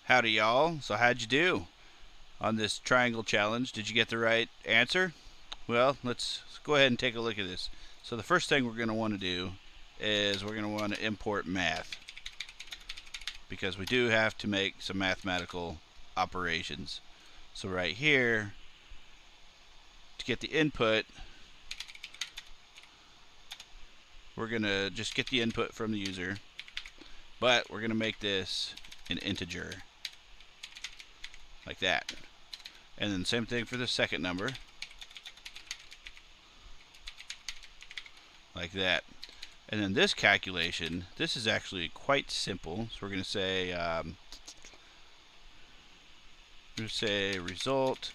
Howdy, y'all. So how'd you do on this triangle challenge? Did you get the right answer? Well, let's go ahead and take a look at this. So the first thing we're going to want to do is we're going to want to import math, because we do have to make some mathematical operations. So right here, to get the input, we're going to just get the input from the user, but we're going to make this an integer, like that. And then same thing for the second number, like that. And then this calculation, this is actually quite simple. So we're going to say result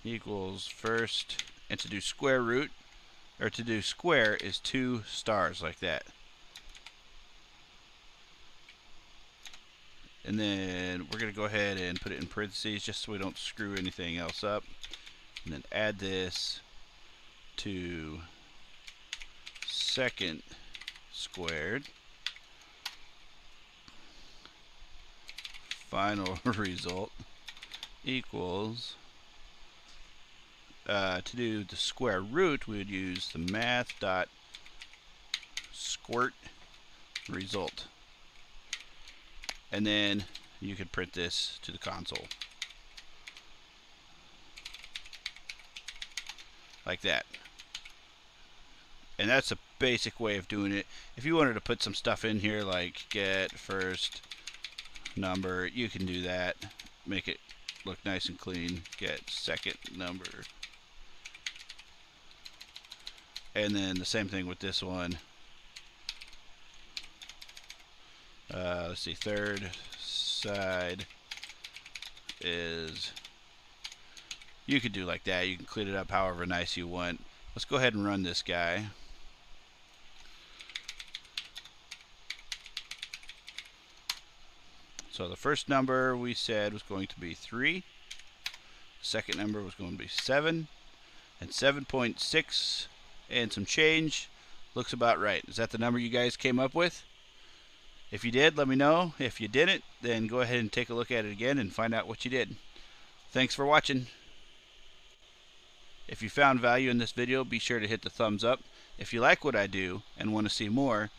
equals first, and to do square root, or to do square, is 2 stars, like that. And then we're going to go ahead and put it in parentheses just so we don't screw anything else up. And then add this to second squared. Final result equals, to do the square root, we would use the math.squirt result. And then you could print this to the console, like that. And that's a basic way of doing it. If you wanted to put some stuff in here like get first number, you can do that. Make it look nice and clean. Get second number. And then the same thing with this one. Let's see, third side is, you could do like that. You can clean it up however nice you want. Let's go ahead and run this guy. So the first number we said was going to be 3. The second number was going to be 7. And 7.6 and some change looks about right. Is that the number you guys came up with? If you did, let me know. If you didn't, then go ahead and take a look at it again and find out what you did. Thanks for watching. If you found value in this video, be sure to hit the thumbs up. If you like what I do and want to see more,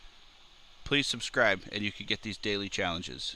please subscribe and you can get these daily challenges.